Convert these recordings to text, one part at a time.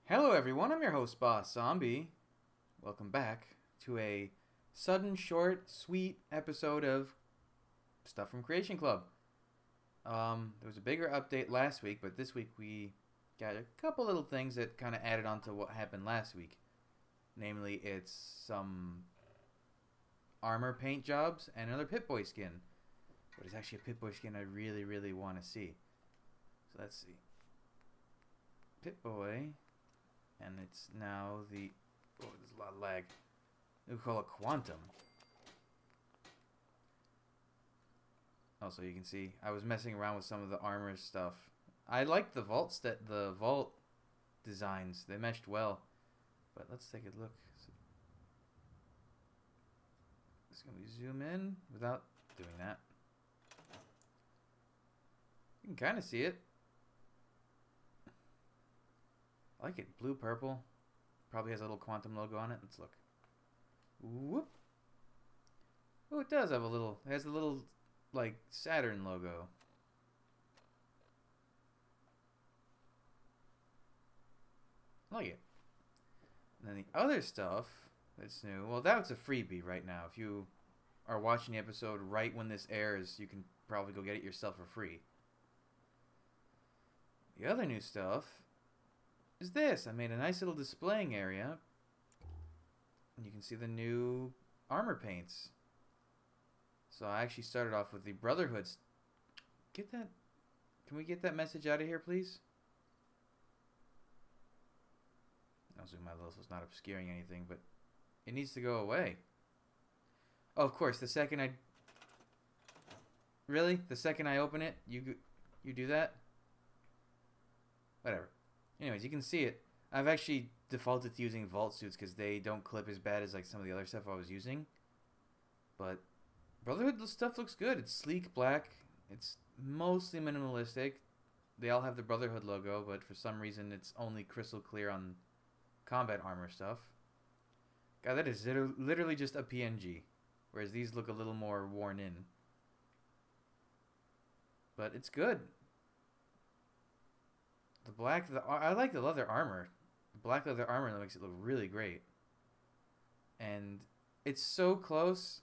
Hello everyone, I'm your host Boss Zombie. Welcome back to a sudden, short, sweet episode of Stuff from Creation Club. There was a bigger update last week, but this week we got a couple little things that kind of added on to what happened last week. Namely, it's some armor paint jobs and another Pip-Boy skin. But it's actually a Pip-Boy skin I really want to see. So let's see. Pip-Boy... And it's now the... Oh, there's a lot of lag. Nuka-Cola Quantum. Also, you can see, I was messing around with some of the armor stuff. I liked the vault designs. They meshed well. But let's take a look. Just going to zoom in without doing that. You can kind of see it. I like it. Blue, purple. Probably has a little quantum logo on it. Let's look. Whoop. Oh, it does have a little... It has a little, like, Saturn logo. I like it. And then the other stuff that's new... Well, that's a freebie right now. If you are watching the episode right when this airs, you can probably go get it yourself for free. The other new stuff... is this. I made a nice little displaying area. And you can see the new armor paints. So I actually started off with the Brotherhood. Get that... Can we get that message out of here, please? I'll zoom out a little so it's not obscuring anything, but it needs to go away. Oh, of course, the second I... Really? The second I open it, you do that? Whatever. Anyways, you can see it. I've actually defaulted to using vault suits because they don't clip as bad as like some of the other stuff I was using. But Brotherhood stuff looks good. It's sleek black. It's mostly minimalistic. They all have the Brotherhood logo, but for some reason it's only crystal clear on combat armor stuff. God, that is literally just a PNG. Whereas these look a little more worn in. But it's good. The black, I like the leather armor. The black leather armor makes it look really great. And it's so close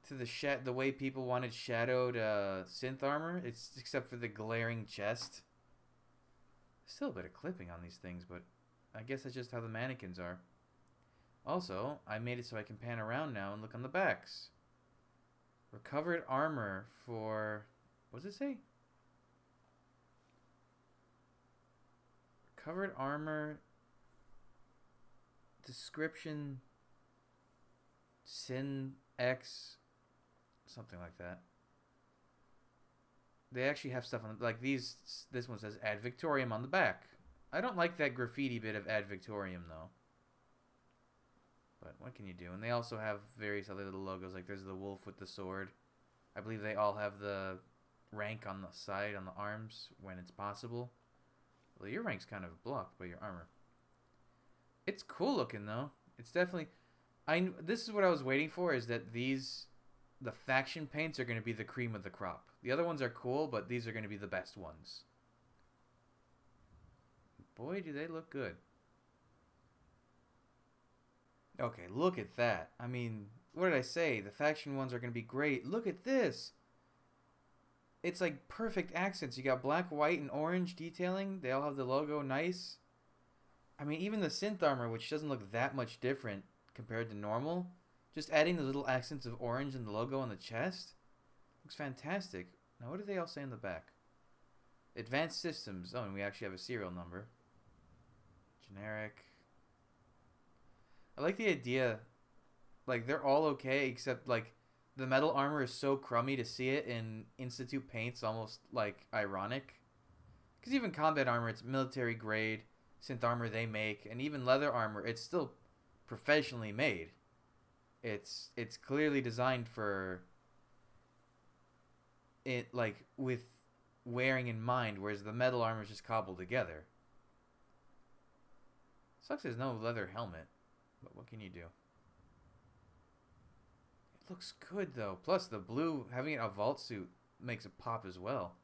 to the way people wanted shadowed synth armor. It's except for the glaring chest. Still a bit of clipping on these things, but I guess that's just how the mannequins are. Also, I made it so I can pan around now and look on the backs. Recovered armor for... What does it say? Covered armor, description, Sin X, something like that. They actually have stuff on like these. This one says Ad Victorium on the back. I don't like that graffiti bit of Ad Victorium though. But what can you do? And they also have various other little logos. Like there's the wolf with the sword. I believe they all have the rank on the side on the arms when it's possible. Well, your rank's kind of blocked by your armor. It's cool looking, though. It's definitely... This is what I was waiting for, is that the faction paints are going to be the cream of the crop. The other ones are cool, but these are going to be the best ones. Boy, do they look good. Okay, look at that. I mean, what did I say? The faction ones are going to be great. Look at this! It's like perfect accents. You got black, white, and orange detailing. They all have the logo. Nice. I mean, even the synth armor, which doesn't look that much different compared to normal, just adding the little accents of orange and the logo on the chest, looks fantastic. Now, what do they all say in the back? Advanced Systems. Oh, and we actually have a serial number. Generic. I like the idea. Like, they're all okay, except, like, the metal armor is so crummy to see it in Institute paints, almost like ironic. Because even combat armor, it's military grade synth armor they make, and even leather armor, it's still professionally made. It's clearly designed for it, like with wearing in mind, whereas the metal armor is just cobbled together. Sucks there's no leather helmet, but what can you do? Looks good though. Plus the blue, having a vault suit makes it pop as well.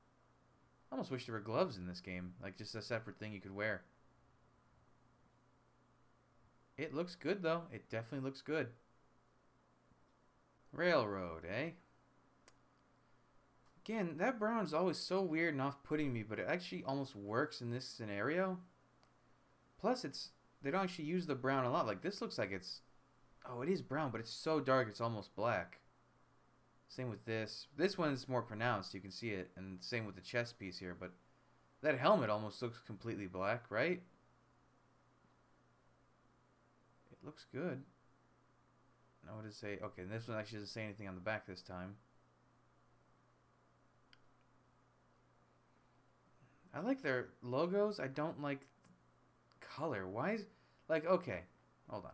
I almost wish there were gloves in this game, like just a separate thing you could wear. It looks good, though. It definitely looks good. Railroad, eh? Again, that brown is always so weird and off-putting me, but it actually almost works in this scenario. Plus, they don't actually use the brown a lot. Like, this looks like it's... Oh, it is brown, but it's so dark it's almost black. Same with this. This one's more pronounced. You can see it. And same with the chest piece here. But that helmet almost looks completely black, right? It looks good. Now what does it say? Okay, this one actually doesn't say anything on the back this time. I like their logos. I don't like color. Why is... Like, okay. Hold on.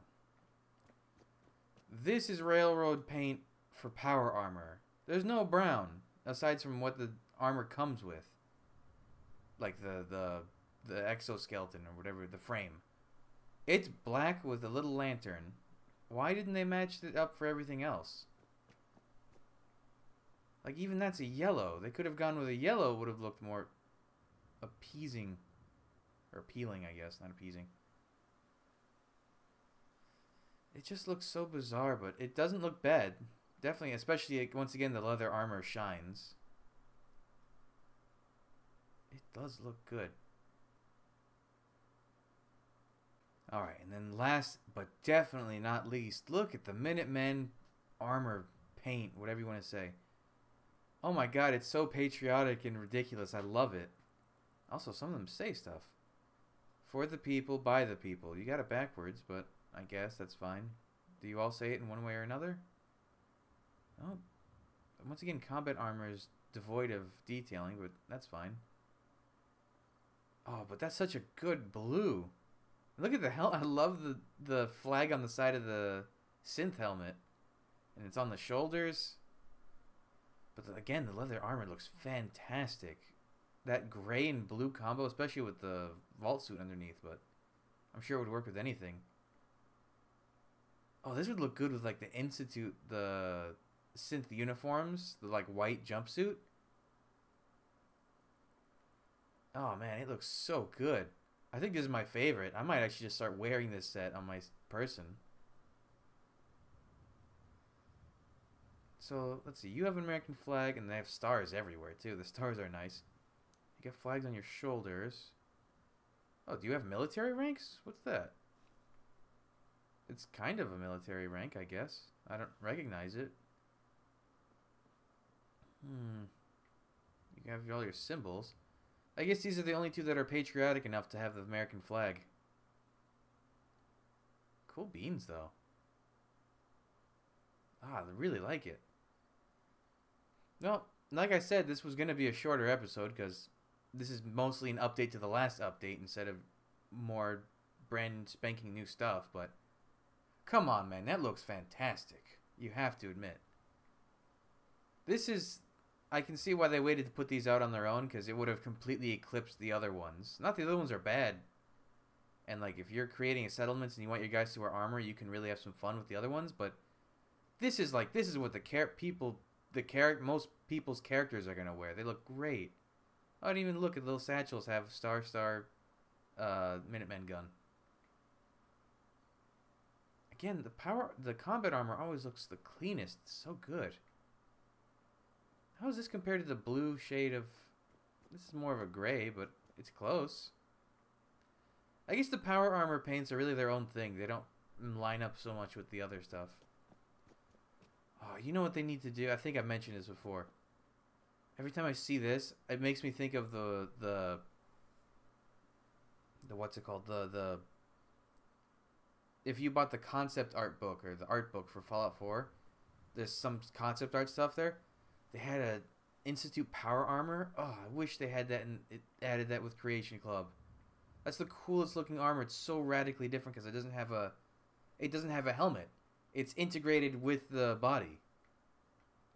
This is railroad paint for power armor. There's no brown aside from what the armor comes with, like the exoskeleton or whatever, the frame. It's black with a little lantern. Why didn't they match it up for everything else? Like, even that's a yellow. They could have gone with a yellow. Would have looked more appeasing, or appealing, I guess, not appeasing. It just looks so bizarre, but it doesn't look bad. Definitely, especially, once again, the leather armor shines. It does look good. Alright, and then last, but definitely not least, look at the Minutemen Armor paint, whatever you want to say. Oh my god, it's so patriotic and ridiculous. I love it. Also, some of them say stuff. For the people, by the people. You got it backwards, but I guess that's fine. Do you all say it in one way or another? Oh, once again, combat armor is devoid of detailing, but that's fine. Oh, but that's such a good blue. Look at the I love the flag on the side of the synth helmet, and it's on the shoulders. But again, the leather armor looks fantastic. That gray and blue combo, especially with the vault suit underneath, but I'm sure it would work with anything. Oh, this would look good with like the Institute, the synth uniforms, the like white jumpsuit. Oh man, it looks so good. I think this is my favorite. I might actually just start wearing this set on my person. So, let's see. You have an American flag, and they have stars everywhere, too. The stars are nice. You get flags on your shoulders. Oh, do you have military ranks? What's that? It's kind of a military rank, I guess. I don't recognize it. You have all your symbols. I guess these are the only two that are patriotic enough to have the American flag. Cool beans, though. Ah, I really like it. Well, like I said, this was going to be a shorter episode because this is mostly an update to the last update instead of more brand spanking new stuff, but come on, man, that looks fantastic. You have to admit. This is... I can see why they waited to put these out on their own, because it would have completely eclipsed the other ones. Not the other ones are bad. And, like, if you're creating a settlement and you want your guys to wear armor, you can really have some fun with the other ones, but this is, like, this is what most people's characters are going to wear. They look great. I don't even look at little satchels have Star Minutemen gun. Again, the combat armor always looks the cleanest. It's so good. How is this compared to the blue shade of... This is more of a gray, but it's close. I guess the power armor paints are really their own thing. They don't line up so much with the other stuff. Oh, you know what they need to do? I think I've mentioned this before. Every time I see this, it makes me think of the what's it called? If you bought the concept art book or the art book for Fallout 4, there's some concept art stuff there. They had a Institute power armor. Oh, I wish they had that and it added that with Creation Club. That's the coolest looking armor. It's so radically different because it doesn't have a helmet. It's integrated with the body.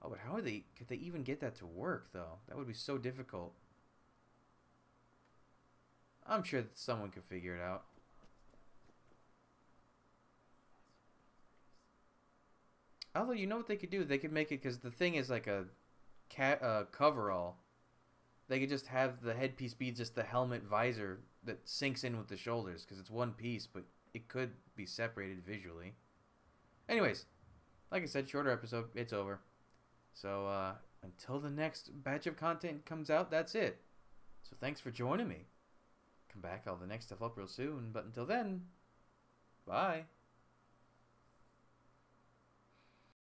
Oh, but could they even get that to work though? That would be so difficult. I'm sure that someone could figure it out. Although, you know what they could do? They could make it, because the thing is like a coverall. They could just have the headpiece be just the helmet visor that sinks in with the shoulders, because it's one piece, but it could be separated visually. Anyways, like I said, shorter episode. It's over. So until the next batch of content comes out, that's it. So thanks for joining me. Come back, I'll have the next stuff up real soon. But until then, bye.